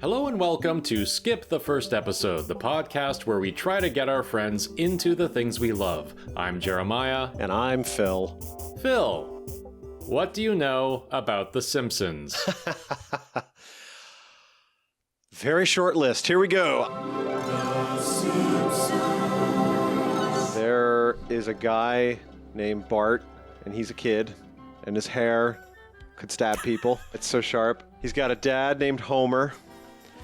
Hello and welcome to Skip the First Episode, the podcast where we try to get our friends into the things we love. I'm Jeremiah. And I'm Phil. Phil, what do you know about The Simpsons? Very short list. Here we go. There is a guy named Bart, and he's a kid, and his hair could stab people. It's so sharp. He's got a dad named Homer,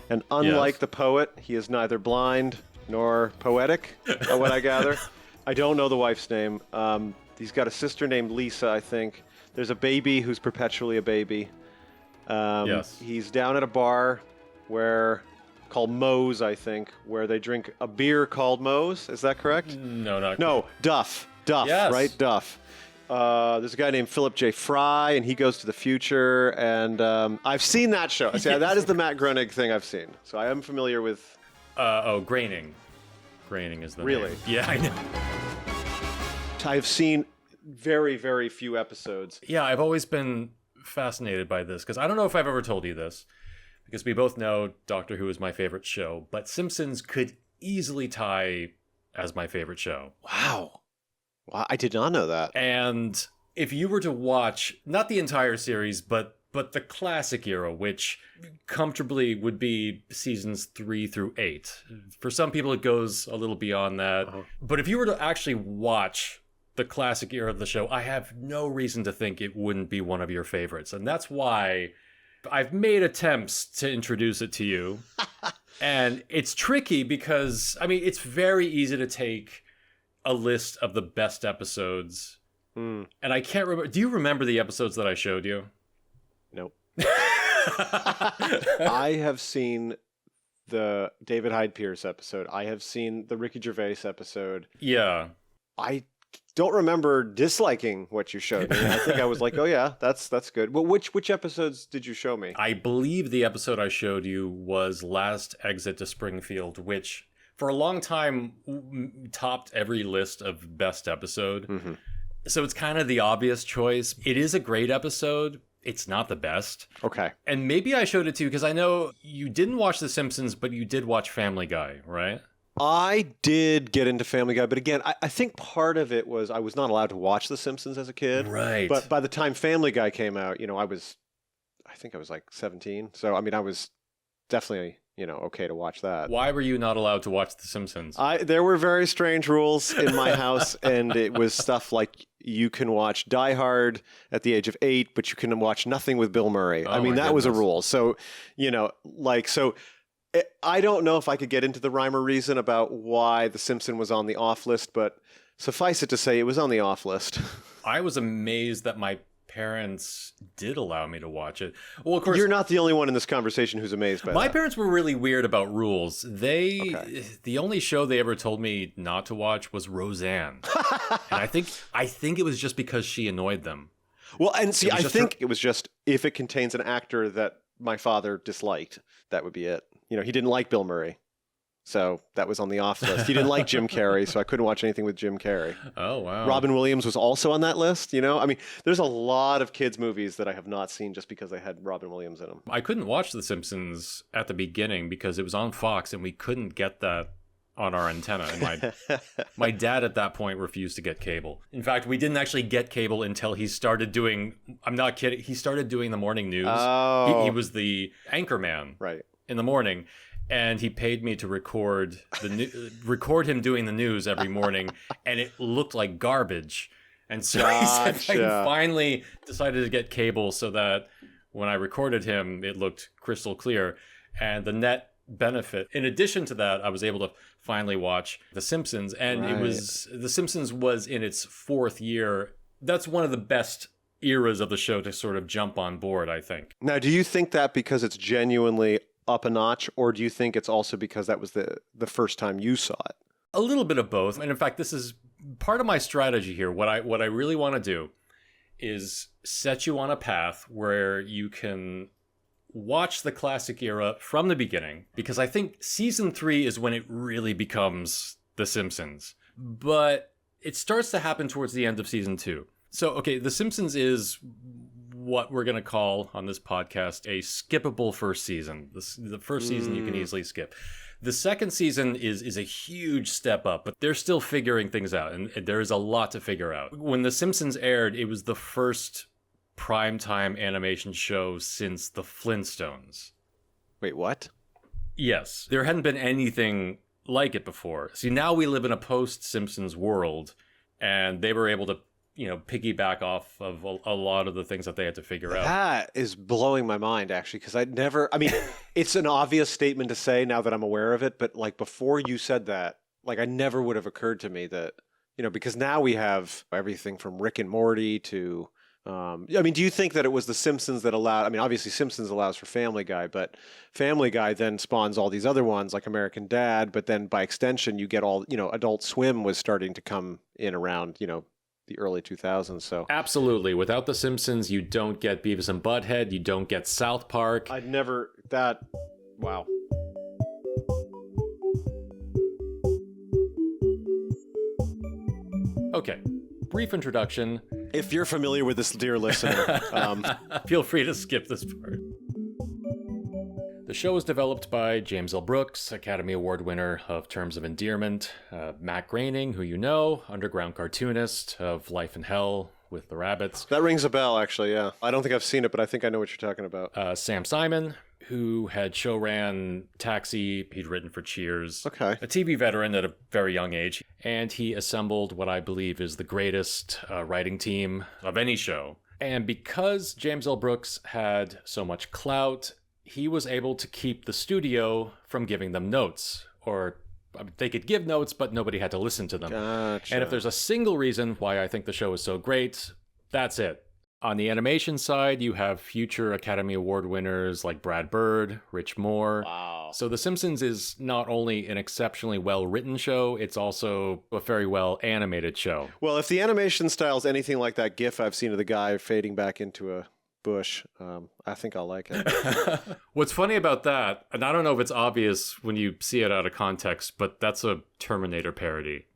and unlike the poet, he is neither blind nor poetic, what I gather. I don't know the wife's name. He's got a sister named Lisa, I think. There's a baby who's perpetually a baby. He's down at a bar called Moe's, I think, where they drink a beer called Moe's. Is that correct? No, Duff. Yes. Right? Duff. There's a guy named Philip J. Fry, and he goes to the future, and I've seen that show. See, that is the Matt Groening thing I've seen. So I am familiar with... Groening. Groening is the name. Really? Yeah, I know. I've seen very, very few episodes. Yeah, I've always been fascinated by this, because I don't know if I've ever told you this, because we both know Doctor Who is my favorite show, but Simpsons could easily tie as my favorite show. Wow, I did not know that. And if you were to watch, not the entire series, but the classic era, which comfortably would be seasons 3 through 8. For some people, it goes a little beyond that. Uh-huh. But if you were to actually watch the classic era of the show, I have no reason to think it wouldn't be one of your favorites. And that's why I've made attempts to introduce it to you. And it's tricky because, I mean, it's very easy to take a list of the best episodes. And I can't remember. Do you remember the episodes that I showed you? Nope. I have seen the David Hyde Pierce episode. I have seen the Ricky Gervais episode. Yeah. I don't remember disliking what you showed me. I think I was like, oh yeah, that's good. Well, which episodes did you show me? I believe the episode I showed you was Last Exit to Springfield, which for a long time topped every list of best episode. Mm-hmm. So it's kind of the obvious choice. It is a great episode. It's not the best. Okay. And maybe I showed it to you because I know you didn't watch The Simpsons, but you did watch Family Guy, right? I did get into Family Guy, but again, I think part of it was I was not allowed to watch The Simpsons as a kid. Right. But by the time Family Guy came out, I think I was like 17. So, I mean, I was definitely, okay to watch that. Why were you not allowed to watch The Simpsons? There were very strange rules in my house, and it was stuff like you can watch Die Hard at the age of 8, but you can watch nothing with Bill Murray. Oh, I mean, that was a rule. So, I don't know if I could get into the rhyme or reason about why The Simpsons was on the off list, but suffice it to say, it was on the off list. I was amazed that my parents did allow me to watch it. Well, of course, you're not the only one in this conversation who's amazed by that. My parents were really weird about rules. The only show they ever told me not to watch was Roseanne, and I think it was just because she annoyed them. Well, and see, I think it was just if it contains an actor that my father disliked, that would be it. He didn't like Bill Murray. So that was on the off list. He didn't like Jim Carrey, so I couldn't watch anything with Jim Carrey. Oh, wow. Robin Williams was also on that list, I mean, there's a lot of kids' movies that I have not seen just because they had Robin Williams in them. I couldn't watch The Simpsons at the beginning because it was on Fox, and we couldn't get that on our antenna. And my dad at that point refused to get cable. In fact, we didn't actually get cable until he started doing, I'm not kidding, he started doing the morning news. Oh. He was the anchor man in the morning. And he paid me to record record him doing the news every morning, and it looked like garbage. And so I finally decided to get cable so that when I recorded him, it looked crystal clear. And the net benefit, in addition to that, I was able to finally watch The Simpsons, and The Simpsons was in its 4th year. That's one of the best eras of the show to sort of jump on board, I think. Now, do you think that because it's genuinely up a notch, or do you think it's also because that was the first time you saw it? A little bit of both. And in fact, this is part of my strategy here. What I really want to do is set you on a path where you can watch the classic era from the beginning, because I think season 3 is when it really becomes The Simpsons. But it starts to happen towards the end of season 2. So, okay, The Simpsons is what we're going to call on this podcast a skippable first season. The first season you can easily skip. The second season is a huge step up, but they're still figuring things out, and there is a lot to figure out. When The Simpsons aired, it was the first primetime animation show since The Flintstones. Wait, what? Yes. There hadn't been anything like it before. See, now we live in a post-Simpsons world, and they were able to, piggyback off of a lot of the things that they had to figure out. That is blowing my mind, actually, because it's an obvious statement to say now that I'm aware of it, but like before you said that, like I never would have occurred to me that, because now we have everything from Rick and Morty to, do you think that it was The Simpsons that allowed, obviously Simpsons allows for Family Guy, but Family Guy then spawns all these other ones like American Dad, but then by extension you get all, Adult Swim was starting to come in around, the early 2000s. So absolutely. Without The Simpsons, you don't get Beavis and Butthead. You don't get South Park. Wow. Okay. Brief introduction. If you're familiar with this, dear listener, feel free to skip this part. The show was developed by James L. Brooks, Academy Award winner of Terms of Endearment, Matt Groening, who you know, underground cartoonist of Life in Hell with the Rabbits. That rings a bell, actually, yeah. I don't think I've seen it, but I think I know what you're talking about. Sam Simon, who had showran Taxi, he'd written for Cheers. Okay. A TV veteran at a very young age, and he assembled what I believe is the greatest writing team of any show. And because James L. Brooks had so much clout, he was able to keep the studio from giving them notes, or they could give notes, but nobody had to listen to them. Gotcha. And if there's a single reason why I think the show is so great, that's it. On the animation side, you have future Academy Award winners like Brad Bird, Rich Moore. Wow. So The Simpsons is not only an exceptionally well-written show, it's also a very well-animated show. Well, if the animation style's anything like that GIF I've seen of the guy fading back into a bush, I think I'll like it. What's funny about that, and I don't know if it's obvious when you see it out of context, but that's a Terminator parody.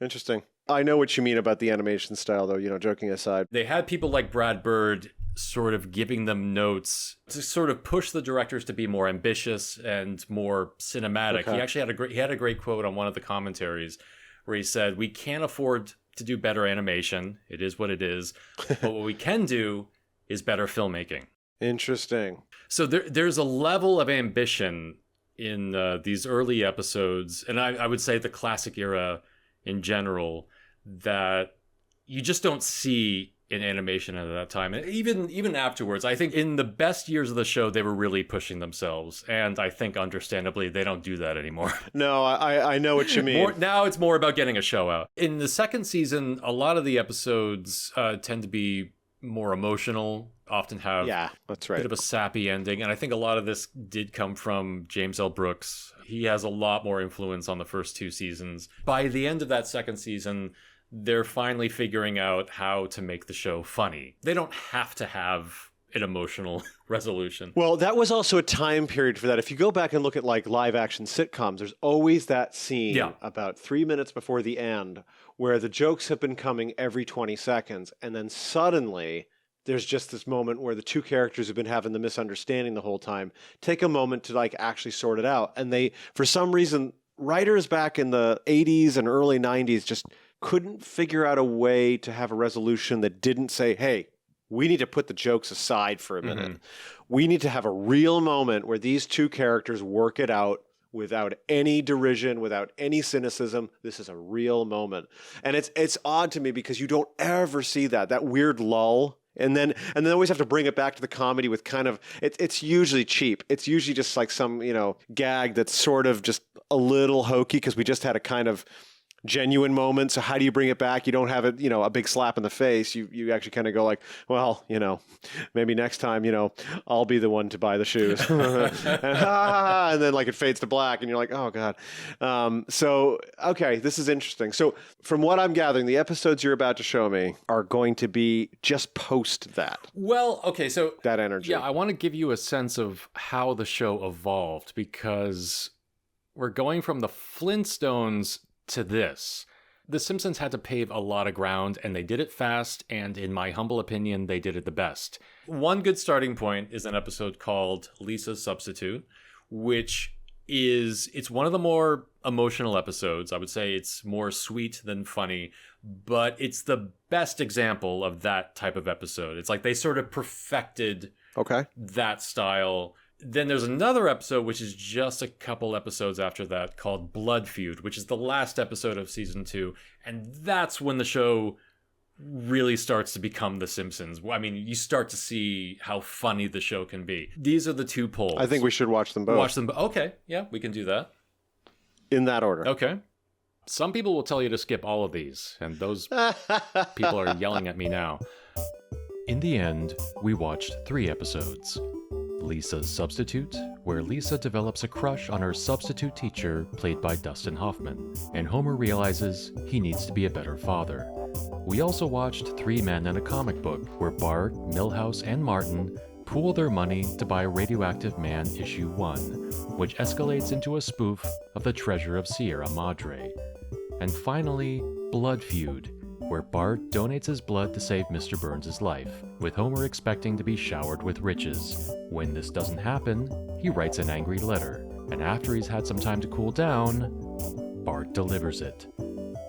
Interesting. I know what you mean about the animation style, though, joking aside. They had people like Brad Bird sort of giving them notes to sort of push the directors to be more ambitious and more cinematic. Okay. He actually had a great quote on one of the commentaries where he said, "We can't afford to do better animation. It is what it is. But what we can do is better filmmaking." Interesting. So there's a level of ambition in these early episodes, and I would say the classic era in general, that you just don't see in animation at that time. And even afterwards, I think in the best years of the show, they were really pushing themselves. And I think understandably, they don't do that anymore. No, I know what you mean. Now it's more about getting a show out. In the second season, a lot of the episodes tend to be more emotional, often have that's right. a bit of a sappy ending. And I think a lot of this did come from James L. Brooks. He has a lot more influence on the first two seasons. By the end of that second season, they're finally figuring out how to make the show funny. They don't have to have an emotional resolution. Well, that was also a time period for that. If you go back and look at like live action sitcoms, there's always that scene about 3 minutes before the end where the jokes have been coming every 20 seconds. And then suddenly there's just this moment where the two characters who've been having the misunderstanding the whole time take a moment to like actually sort it out. And they, for some reason, writers back in the 80s and early 90s just couldn't figure out a way to have a resolution that didn't say, hey, we need to put the jokes aside for a minute. Mm-hmm. We need to have a real moment where these two characters work it out without any derision, without any cynicism. This is a real moment. And it's odd to me because you don't ever see that weird lull. And then they always have to bring it back to the comedy with kind of, it's usually cheap. It's usually just like some, gag that's sort of just a little hokey because we just had a kind of genuine moment. So how do you bring it back? You don't have it, a big slap in the face. You actually kind of go like, well, maybe next time, I'll be the one to buy the shoes. and then like it fades to black and you're like, oh God. So, okay, this is interesting. So from what I'm gathering, the episodes you're about to show me are going to be just post that. Well, okay. So that energy. Yeah. I want to give you a sense of how the show evolved because we're going from the Flintstones to this. The Simpsons had to pave a lot of ground, and they did it fast, and in my humble opinion, they did it the best. One good starting point is an episode called Lisa's Substitute, which it's one of the more emotional episodes. I would say it's more sweet than funny, but it's the best example of that type of episode. It's like they sort of perfected that style. Then there's another episode, which is just a couple episodes after that, called Blood Feud, which is the last episode of season 2. And that's when the show really starts to become The Simpsons. I mean, you start to see how funny the show can be. These are the two poles. I think we should watch them both. Okay, yeah, we can do that. In that order. Okay. Some people will tell you to skip all of these, and those people are yelling at me now. In the end, we watched 3 episodes. Lisa's Substitute, where Lisa develops a crush on her substitute teacher, played by Dustin Hoffman, and Homer realizes he needs to be a better father. We also watched 3 Men and a Comic Book, where Bart, Milhouse, and Martin pool their money to buy Radioactive Man issue 1, which escalates into a spoof of the Treasure of Sierra Madre. And finally, Blood Feud, where Bart donates his blood to save Mr. Burns' life, with Homer expecting to be showered with riches. When this doesn't happen, he writes an angry letter, and after he's had some time to cool down, Bart delivers it.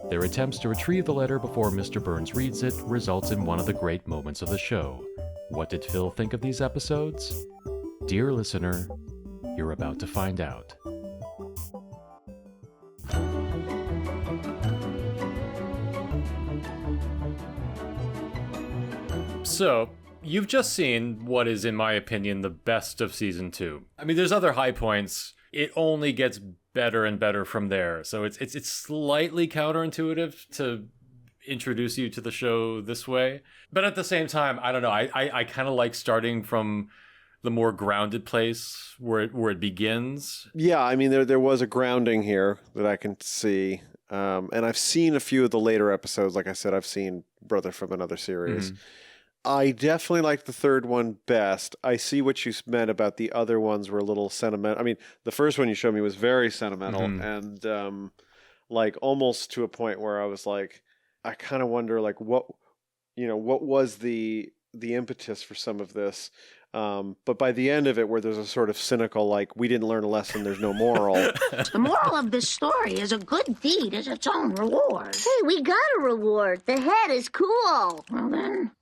Their attempts to retrieve the letter before Mr. Burns reads it results in one of the great moments of the show. What did Phil think of these episodes? Dear listener, you're about to find out. So, you've just seen what is, in my opinion, the best of season 2. I mean, there's other high points. It only gets better and better from there. So it's slightly counterintuitive to introduce you to the show this way. But at the same time, I don't know. I kind of like starting from the more grounded place where it begins. Yeah, I mean, there was a grounding here that I can see. And I've seen a few of the later episodes. Like I said, I've seen Brother from Another Series. Mm-hmm. I definitely like the third one best. I see what you meant about the other ones were a little sentimental. I mean, the first one you showed me was very sentimental and like almost to a point where I was like, I kind of wonder like what was the impetus for some of this. But by the end of it, where there's a sort of cynical, like, we didn't learn a lesson, there's no moral. The moral of this story is a good deed is its own reward. Hey, we got a reward. The head is cool. Well then,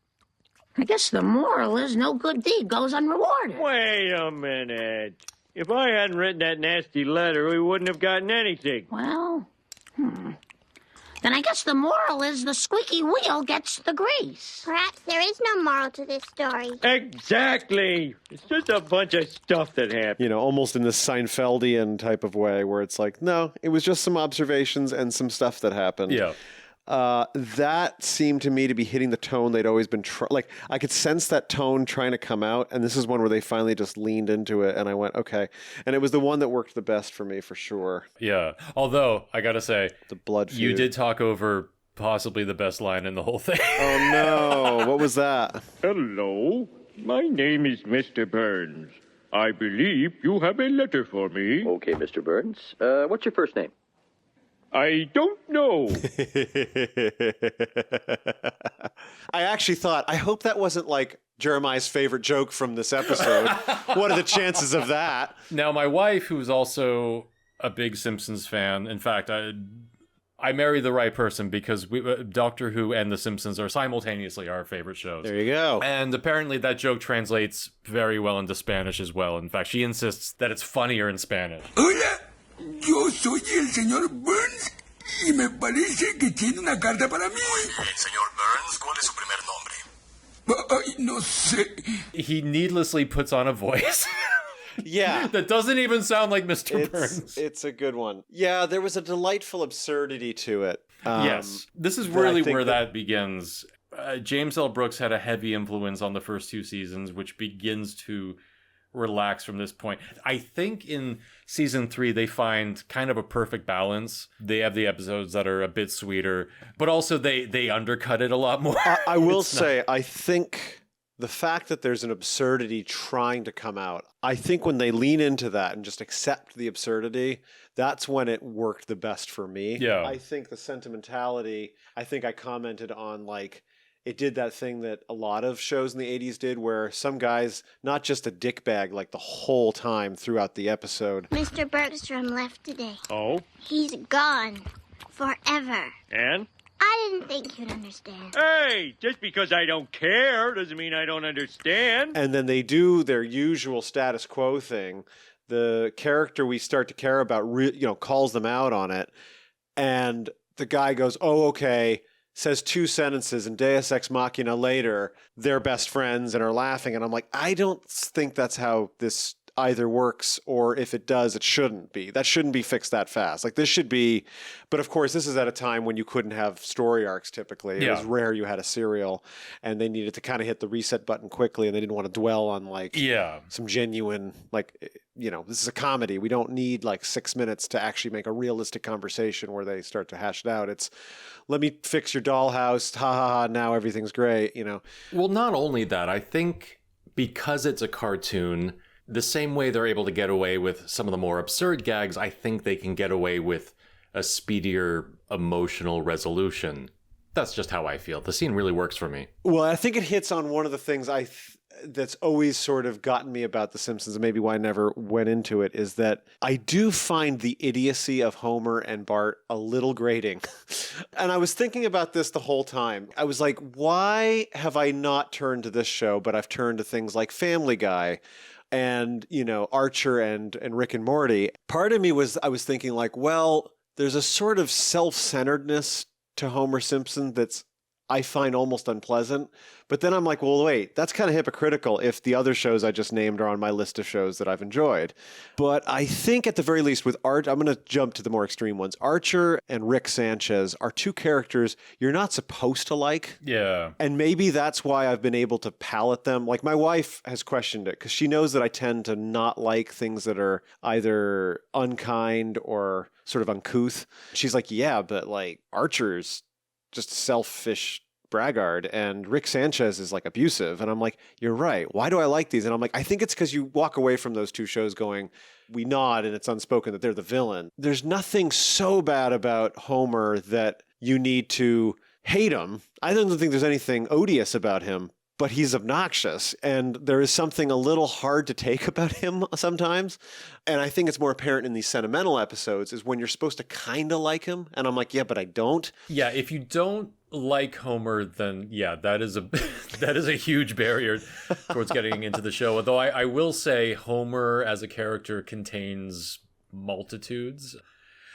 I guess the moral is no good deed goes unrewarded. Wait a minute. If I hadn't written that nasty letter, we wouldn't have gotten anything. Well, then I guess the moral is the squeaky wheel gets the grease. Perhaps there is no moral to this story. Exactly. It's just a bunch of stuff that happened. You know, almost in this Seinfeldian type of way where it's like, no, it was just some observations and some stuff that happened. Yeah. That seemed to me to be hitting the tone they'd always been like I could sense that tone trying to come out, and this is one where they finally just leaned into it, and I went, okay. And it was the one that worked the best for me, for sure. Yeah. Although, I gotta say, the Blood Feud. You did talk over possibly the best line in the whole thing. Oh, no. What was that? Hello. My name is Mr. Burns. I believe you have a letter for me. Okay, Mr. Burns. What's your first name? I don't know. I actually thought, I hope that wasn't like Jeremiah's favorite joke from this episode. What are the chances of that? Now, my wife, who's also a big Simpsons fan, in fact, I married the right person because Doctor Who and The Simpsons are simultaneously our favorite shows. There you go. And apparently that joke translates very well into Spanish as well. In fact, she insists that it's funnier in Spanish. Hola, yo soy el señor Burns y me parece que tiene una carta para mí. Muy bien, señor Burns. ¿Cuál es su primer nombre? Ay, no sé. He needlessly puts on a voice. Yeah. That doesn't even sound like Mr. Burns. It's a good one. Yeah, there was a delightful absurdity to it. Yes. This is really where that begins. James L. Brooks had a heavy influence on the first 2 seasons, which begins to relax from this point. I think in season 3 they find kind of a perfect balance. They have the episodes that are a bit sweeter, but also they undercut it a lot more. I will say, I think the fact that there's an absurdity trying to come out, I think when they lean into that and just accept the absurdity, that's when it worked the best for me. Yeah. I think the sentimentality, I think I commented on, like, it did that thing that a lot of shows in the 80s did where some guys, not just a dickbag like the whole time throughout the episode. Mr. Bergstrom left today. Oh? He's gone. Forever. And? I didn't think you'd understand. Hey, just because I don't care doesn't mean I don't understand. And then they do their usual status quo thing. The character we start to care about, calls them out on it. And the guy goes, oh, okay, says 2 sentences, and Deus Ex Machina later, they're best friends and are laughing. And I'm like, I don't think that's how this either works, or if it does, it shouldn't be. That shouldn't be fixed that fast. Like, this should be, but of course, this is at a time when you couldn't have story arcs typically. It was rare you had a serial, and they needed to kind of hit the reset button quickly, and they didn't want to dwell on, like, some genuine, like, this is a comedy. We don't need, like, 6 minutes to actually make a realistic conversation where they start to hash it out. It's, let me fix your dollhouse, ha ha ha, now everything's great, Well, not only that, I think because it's a cartoon, the same way they're able to get away with some of the more absurd gags, I think they can get away with a speedier emotional resolution. That's just how I feel. The scene really works for me. Well, I think it hits on one of the things that's always sort of gotten me about The Simpsons, and maybe why I never went into it, is that I do find the idiocy of Homer and Bart a little grating. And I was thinking about this the whole time. I was like, why have I not turned to this show, but I've turned to things like Family Guy and, Archer and Rick and Morty? Part of me I was thinking, like, well, there's a sort of self-centeredness to Homer Simpson that's I find almost unpleasant. But then I'm like, well, wait, that's kind of hypocritical if the other shows I just named are on my list of shows that I've enjoyed. But I think at the very least with Art, I'm going to jump to the more extreme ones. Archer and Rick Sanchez are 2 characters you're not supposed to like. Yeah. And maybe that's why I've been able to palate them. Like, my wife has questioned it because she knows that I tend to not like things that are either unkind or sort of uncouth. She's like, yeah, but like Archer's just selfish braggart and Rick Sanchez is like abusive. And I'm like, you're right. Why do I like these? And I'm like, I think it's because you walk away from those 2 shows going, we nod and it's unspoken that they're the villain. There's nothing so bad about Homer that you need to hate him. I don't think there's anything odious about him, but he's obnoxious. And there is something a little hard to take about him sometimes. And I think it's more apparent in these sentimental episodes is when you're supposed to kind of like him. And I'm like, yeah, but I don't. Yeah, if you don't like Homer, then that is a that is a huge barrier towards getting into the show. Although I will say Homer as a character contains multitudes.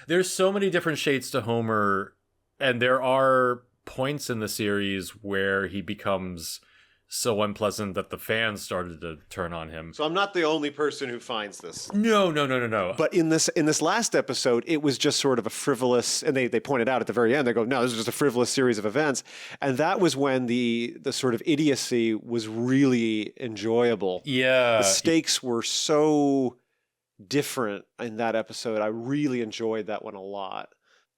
There's so many different shades to Homer, and there are points in the series where he becomes so unpleasant that the fans started to turn on him. So I'm not the only person who finds this. No. But in this last episode, it was just sort of a frivolous, and they pointed out at the very end, they go, no, this is just a frivolous series of events. And that was when the sort of idiocy was really enjoyable. Yeah. The stakes were so different in that episode. I really enjoyed that one a lot.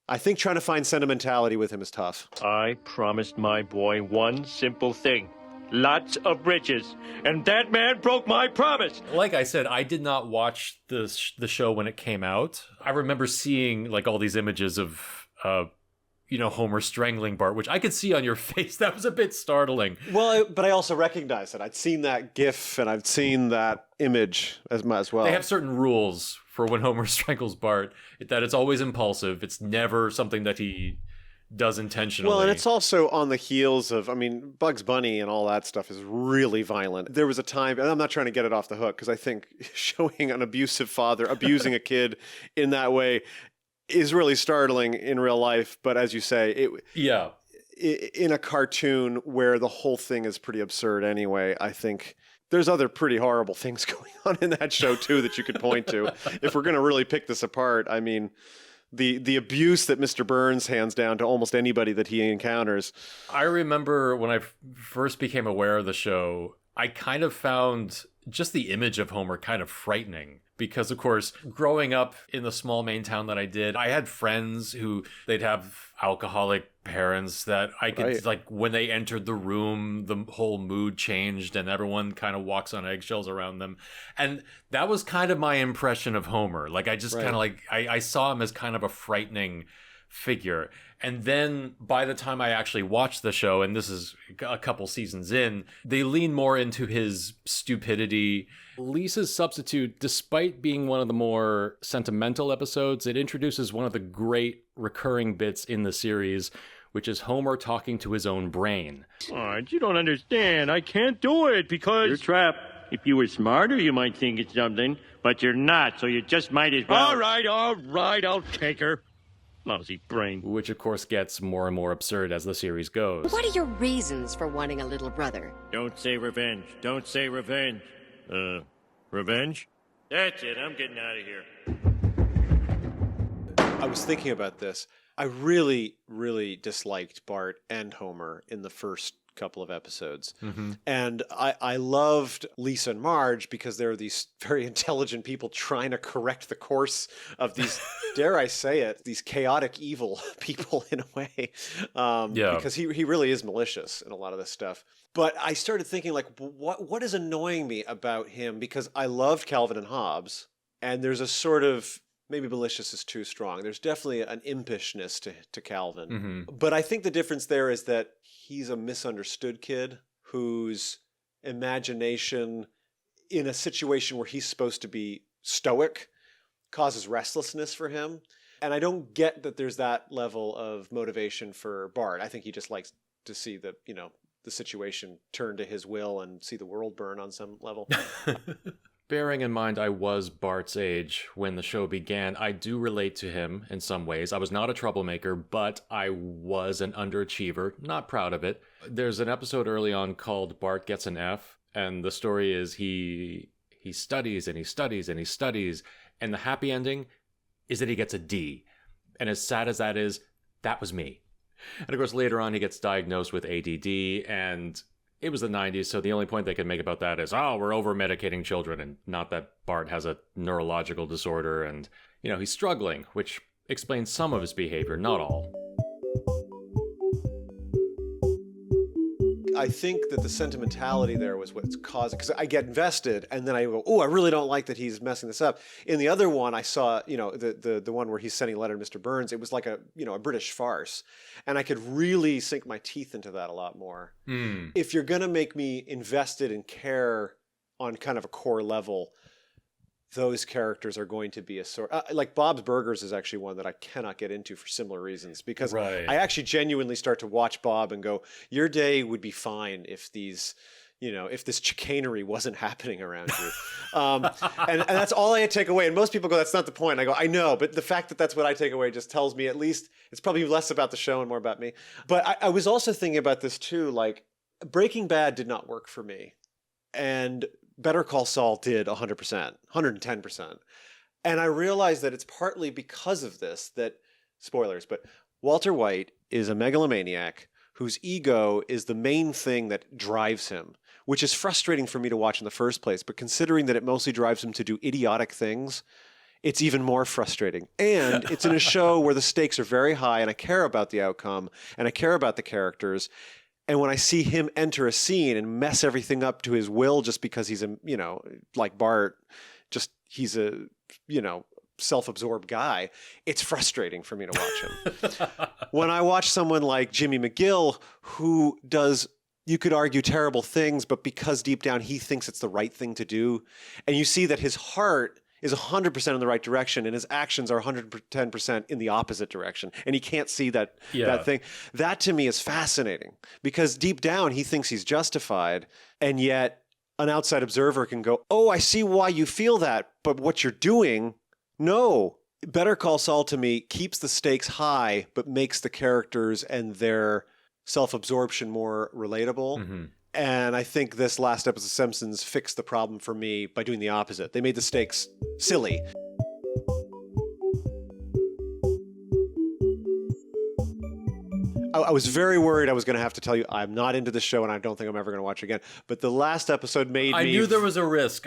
I think trying to find sentimentality with him is tough. I promised my boy one simple thing. Lots of riches. And that man broke my promise. Like I said, I did not watch the show when it came out. I remember seeing like all these images of, Homer strangling Bart, which I could see on your face. That was a bit startling. Well, but I also recognized it. I'd seen that GIF and I've seen that image as well. They have certain rules for when Homer strangles Bart, that it's always impulsive. It's never something that he does intentionally. Well, and it's also on the heels of, Bugs Bunny and all that stuff is really violent. There was a time, and I'm not trying to get it off the hook, because I think showing an abusive father abusing a kid in that way is really startling in real life. But as you say, in a cartoon where the whole thing is pretty absurd anyway, I think there's other pretty horrible things going on in that show too that you could point to. If we're going to really pick this apart, the abuse that Mr. Burns hands down to almost anybody that he encounters. I remember when I first became aware of the show, I kind of found just the image of Homer kind of frightening because, of course, growing up in the small Maine town that I did, I had friends who they'd have alcoholic parents that I could, like, when they entered the room, the whole mood changed and everyone kind of walks on eggshells around them. And that was kind of my impression of Homer. Like, I just kind of like, I saw him as kind of a frightening figure. And then by the time I actually watched the show, and this is a couple seasons in, they lean more into his stupidity. Lisa's Substitute, despite being one of the more sentimental episodes, it introduces one of the great recurring bits in the series, which is Homer talking to his own brain. Oh, you don't understand. I can't do it because... You're trapped. If you were smarter, you might think it's something, but you're not, so you just might as well... All right, I'll take her. Lousy brain. Which, of course, gets more and more absurd as the series goes. What are your reasons for wanting a little brother? Don't say revenge. Don't say revenge. Revenge? That's it. I'm getting out of here. I was thinking about this. I really, really disliked Bart and Homer in the first couple of episodes. Mm-hmm. And I loved Lisa and Marge because they're these very intelligent people trying to correct the course of these, dare I say it, these chaotic evil people in a way. Because he really is malicious in a lot of this stuff. But I started thinking, like, what is annoying me about him? Because I loved Calvin and Hobbes, and there's a sort of, maybe malicious is too strong. There's definitely an impishness to Calvin. Mm-hmm. But I think the difference there is that he's a misunderstood kid whose imagination in a situation where he's supposed to be stoic causes restlessness for him. And I don't get that there's that level of motivation for Bart. I think he just likes to see the situation turn to his will and see the world burn on some level. Bearing in mind I was Bart's age when the show began, I do relate to him in some ways. I was not a troublemaker, but I was an underachiever, not proud of it. There's an episode early on called Bart Gets an F, and the story is he studies and he studies and he studies, and the happy ending is that he gets a D. And as sad as that is, that was me. And of course later on he gets diagnosed with ADD, and it was the 90s, so the only point they could make about that is, we're over-medicating children, and not that Bart has a neurological disorder, and, he's struggling, which explains some of his behavior, not all. I think that the sentimentality there was what's causing, because I get invested and then I go, I really don't like that he's messing this up. In the other one, I saw, the one where he's sending a letter to Mr. Burns, it was like a British farce. And I could really sink my teeth into that a lot more. If you're going to make me invested and care on kind of a core level, those characters are going to be a sort like Bob's Burgers is actually one that I cannot get into for similar reasons, because I actually genuinely start to watch Bob and go, your day would be fine if these, if this chicanery wasn't happening around you. And that's all I take away. And most people go, that's not the point. I go, I know, but the fact that that's what I take away just tells me at least it's probably less about the show and more about me. But I was also thinking about this too, like Breaking Bad did not work for me. And Better Call Saul did 100%, 110%. And I realized that it's partly because of this that, spoilers, but Walter White is a megalomaniac whose ego is the main thing that drives him, which is frustrating for me to watch in the first place. But considering that it mostly drives him to do idiotic things, it's even more frustrating. And it's in a show where the stakes are very high and I care about the outcome and I care about the characters. And when I see him enter a scene and mess everything up to his will just because he's a, like Bart, he's a, self-absorbed guy, it's frustrating for me to watch him. When I watch someone like Jimmy McGill, who does, you could argue, terrible things, but because deep down he thinks it's the right thing to do, and you see that his heart is 100% in the right direction and his actions are 110% in the opposite direction. And he can't see that thing. That to me is fascinating because deep down he thinks he's justified, and yet an outside observer can go, I see why you feel that, but what you're doing, no. Better Call Saul to me keeps the stakes high, but makes the characters and their self-absorption more relatable. Mm-hmm. And I think this last episode of Simpsons fixed the problem for me by doing the opposite. They made the stakes silly. I was very worried I was going to have to tell you I'm not into the show and I don't think I'm ever going to watch it again. But the last episode made me... I knew there was a risk.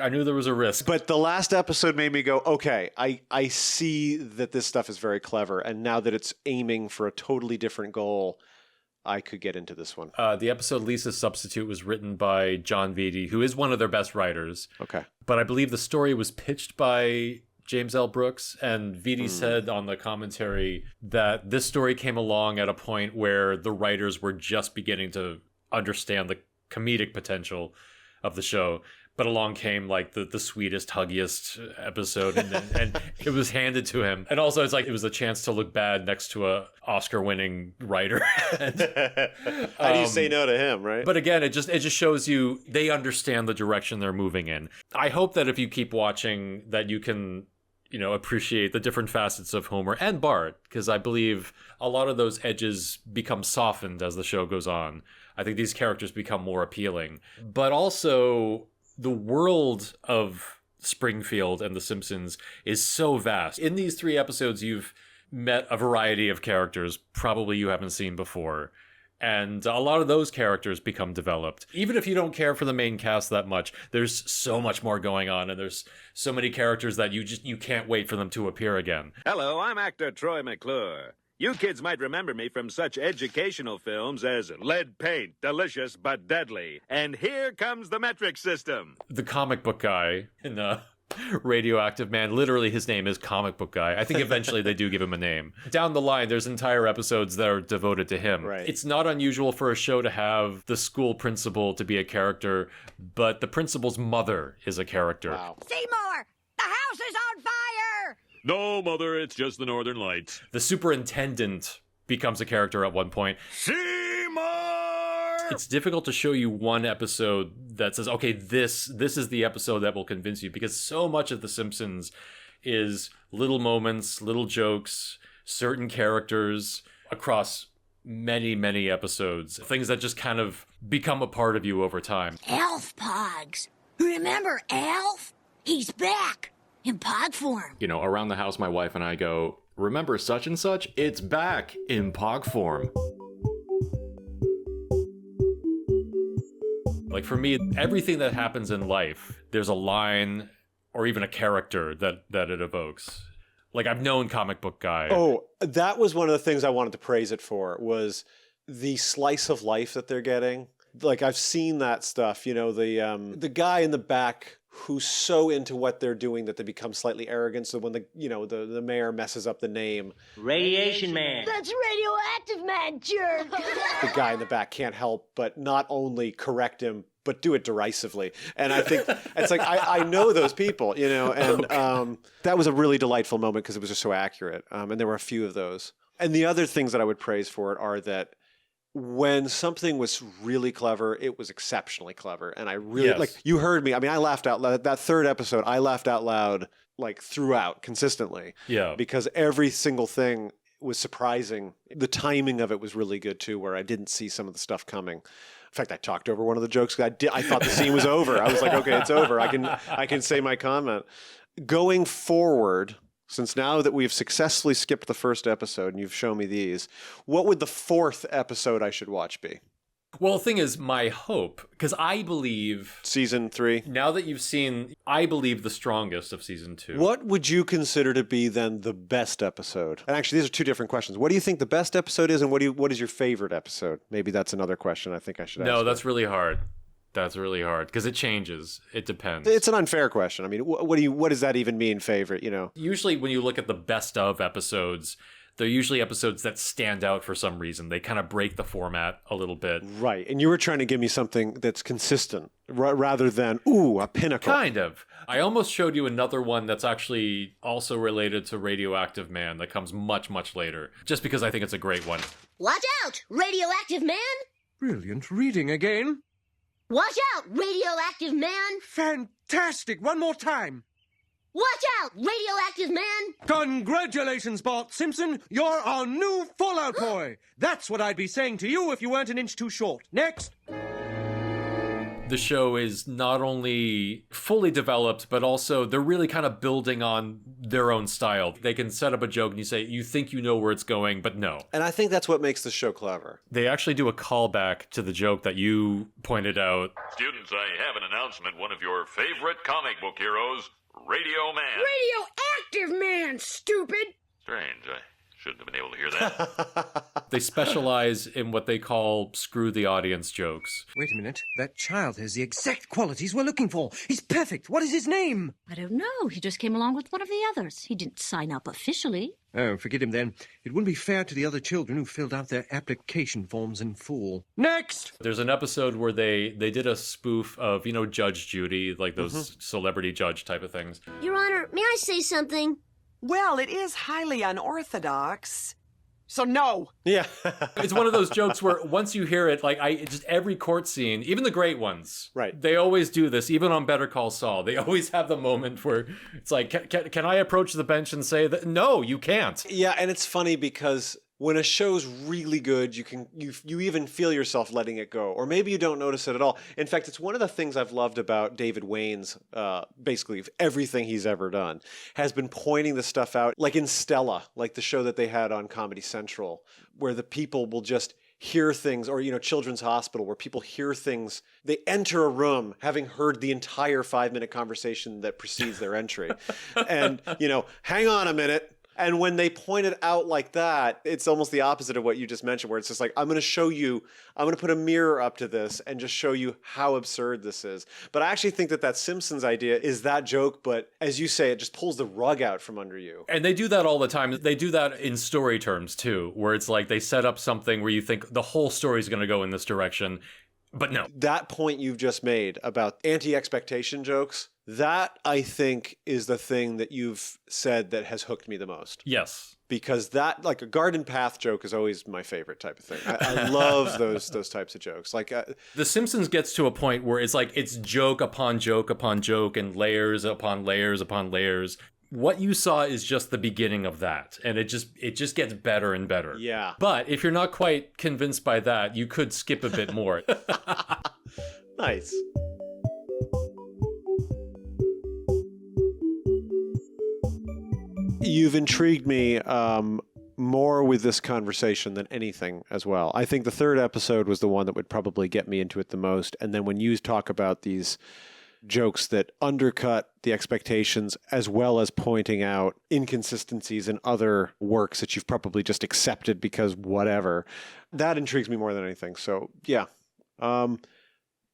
But the last episode made me go, okay, I see that this stuff is very clever. And now that it's aiming for a totally different goal, I could get into this one. The episode Lisa's Substitute was written by John Vitti, who is one of their best writers. Okay. But I believe the story was pitched by James L. Brooks, and Vitti said on the commentary that this story came along at a point where the writers were just beginning to understand the comedic potential of the show. But along came like the sweetest, huggiest episode, and it was handed to him. And also, it's like it was a chance to look bad next to a Oscar-winning writer. How do you say no to him, right? But again, it just shows you they understand the direction they're moving in. I hope that if you keep watching, that you can, appreciate the different facets of Homer and Bart, because I believe a lot of those edges become softened as the show goes on. I think these characters become more appealing, but also the world of Springfield and The Simpsons is so vast. In these 3 episodes, you've met a variety of characters probably you haven't seen before. And a lot of those characters become developed. Even if you don't care for the main cast that much, there's so much more going on, and there's so many characters that you can't wait for them to appear again. Hello, I'm actor Troy McClure. You kids might remember me from such educational films as Lead Paint, Delicious but Deadly, and Here Comes the Metric System. The comic book guy in Radioactive Man, literally his name is Comic Book Guy. I think eventually they do give him a name. Down the line, there's entire episodes that are devoted to him. Right. It's not unusual for a show to have the school principal to be a character, but the principal's mother is a character. Wow. Seymour, the house is on fire! No, Mother, it's just the Northern Lights. The superintendent becomes a character at one point. Seymour! It's difficult to show you one episode that says, okay, this is the episode that will convince you, because so much of The Simpsons is little moments, little jokes, certain characters across many, many episodes. Things that just kind of become a part of you over time. Elf Pogs. Remember Elf? He's back in Pog form. Around the house, my wife and I go, remember such and such? It's back in Pog form. Like for me, everything that happens in life, there's a line or even a character that it evokes. Like I've known Comic Book Guy. Oh, that was one of the things I wanted to praise it for, was the slice of life that they're getting. Like I've seen that stuff, the guy in the back who's so into what they're doing that they become slightly arrogant. So when the mayor messes up the name, Radiation Man. That's Radioactive Man, jerk! the guy in the back can't help but not only correct him, but do it derisively. And I think it's like, I know those people, and that was a really delightful moment because it was just so accurate. And there were a few of those. And the other things that I would praise for it are that when something was really clever, it was exceptionally clever. And I really, like, you heard me. I mean, I laughed out loud. That 3rd episode, I laughed out loud, like, throughout, consistently. Yeah. Because every single thing was surprising. The timing of it was really good, too, where I didn't see some of the stuff coming. In fact, I talked over one of the jokes. I thought the scene was over. I was like, okay, it's over. I can say my comment. Going forward, since now that we've successfully skipped the 1st episode and you've shown me these, what would the 4th episode I should watch be? Well, the thing is, my hope, because I believe... Season 3? Now that you've seen, I believe, the strongest of Season 2. What would you consider to be, then, the best episode? And actually, these are 2 different questions. What do you think the best episode is, and what is your favorite episode? Maybe that's another question I think I should ask. No, that's really hard. That's really hard, because it changes. It depends. It's an unfair question. I mean, what does that even mean, favorite, Usually when you look at the best of episodes, they're usually episodes that stand out for some reason. They kind of break the format a little bit. Right, and you were trying to give me something that's consistent, rather than, a pinnacle. Kind of. I almost showed you another one that's actually also related to Radioactive Man that comes much, much later, just because I think it's a great one. Watch out, Radioactive Man! Brilliant reading again. Watch out, Radioactive Man! Fantastic! One more time. Watch out, Radioactive Man! Congratulations, Bart Simpson. You're our new Fallout Boy. That's what I'd be saying to you if you weren't an inch too short. Next. The show is not only fully developed, but also they're really kind of building on their own style. They can set up a joke and you say, you think you know where it's going, but no. And I think that's what makes the show clever. They actually do a callback to the joke that you pointed out. Students, I have an announcement. One of your favorite comic book heroes, Radio Man. Radioactive Man, stupid! Strange. I shouldn't have been able to hear that. They specialize in what they call screw the audience jokes. Wait a minute. That child has the exact qualities we're looking for. He's perfect. What is his name? I don't know. He just came along with one of the others. He didn't sign up officially. Oh, forget him then. It wouldn't be fair to the other children who filled out their application forms in full. Next! There's an episode where they did a spoof of, Judge Judy, like those celebrity judge type of things. Your Honor, may I say something? Well, it is highly unorthodox. So no. Yeah. It's one of those jokes where once you hear it, just every court scene, even the great ones, right? They always do this, even on Better Call Saul. They always have the moment where it's like, can I approach the bench and say that? No, you can't. Yeah, and it's funny because when a show's really good, you even feel yourself letting it go, or maybe you don't notice it at all. In fact, it's one of the things I've loved about David Wayne's, basically everything he's ever done, has been pointing the stuff out, like in Stella, like the show that they had on Comedy Central, where the people will just hear things, or Children's Hospital, where people hear things. They enter a room having heard the entire 5-minute conversation that precedes their entry, and hang on a minute. And when they point it out like that, it's almost the opposite of what you just mentioned, where it's just like, I'm going to put a mirror up to this and just show you how absurd this is. But I actually think that Simpsons idea is that joke, but as you say, it just pulls the rug out from under you. And they do that all the time. They do that in story terms too, where it's like they set up something where you think the whole story is going to go in this direction. But no. That point you've just made about anti-expectation jokes, that I think is the thing that you've said that has hooked me the most. Yes. Because that, like a garden path joke is always my favorite type of thing. I love those types of jokes. Like The Simpsons gets to a point where it's like it's joke upon joke upon joke and layers upon layers upon layers. What you saw is just the beginning of that, and it just gets better and better. Yeah. But if you're not quite convinced by that, you could skip a bit more. Nice. You've intrigued me more with this conversation than anything as well. I think the third episode was the one that would probably get me into it the most. And then when you talk about these jokes that undercut the expectations, as well as pointing out inconsistencies in other works that you've probably just accepted because whatever, that intrigues me more than anything. So yeah,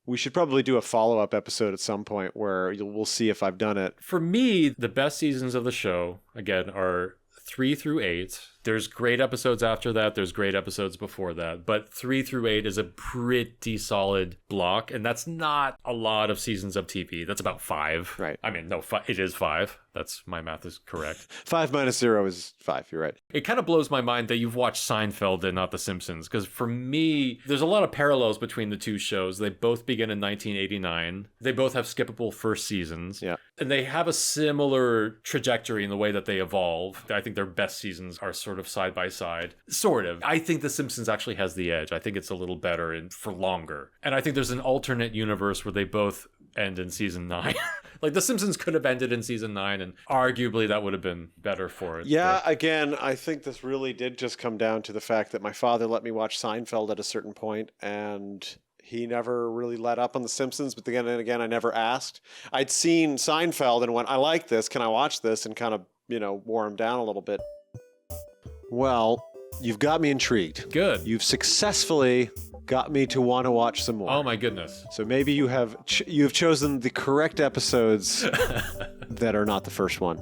we should probably do a follow-up episode at some point where we'll see if I've done it. For me, the best seasons of the show, again, are 3 through 8. There's great episodes after that. There's great episodes before that. But 3 through 8 is a pretty solid block. And that's not a lot of seasons of TV. That's about 5. Right. I mean, no, it is 5. That's my math is correct. 5 minus 0 is 5. You're right. It kind of blows my mind that you've watched Seinfeld and not The Simpsons. Because for me, there's a lot of parallels between the two shows. They both begin in 1989. They both have skippable first seasons. Yeah. And they have a similar trajectory in the way that they evolve. I think their best seasons are sort of side by side. Sort of. I think The Simpsons actually has the edge. I think it's a little better and for longer. And I think there's an alternate universe where they both end in season 9. Like The Simpsons could have ended in season 9, and arguably that would have been better for it. Yeah, again, I think this really did just come down to the fact that my father let me watch Seinfeld at a certain point, and he never really let up on The Simpsons, but again and again, I never asked. I'd seen Seinfeld and went, I like this, can I watch this? And kind of, wore him down a little bit. Well, you've got me intrigued. Good. You've successfully got me to want to watch some more. Oh my goodness. So maybe you have chosen the correct episodes that are not the first one.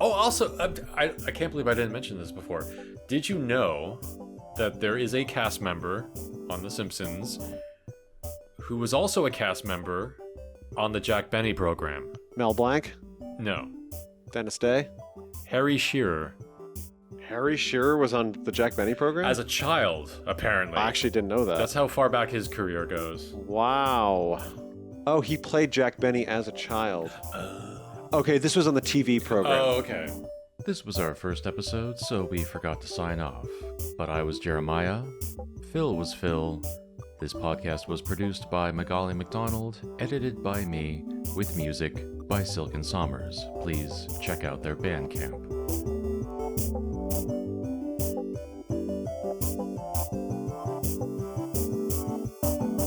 Oh, also, I can't believe I didn't mention this before. Did you know that there is a cast member on The Simpsons who was also a cast member on the Jack Benny program? Mel Blanc? No. Dennis Day? Harry Shearer. Harry Shearer was on the Jack Benny program? As a child, apparently. I actually didn't know that. That's how far back his career goes. Wow. Oh, he played Jack Benny as a child. Okay, this was on the TV program. Oh, okay. This was our first episode, so we forgot to sign off. But I was Jeremiah, Phil was Phil, This podcast was produced by Magali McDonald, edited by me, with music by Silken Sommers. Please check out their Bandcamp.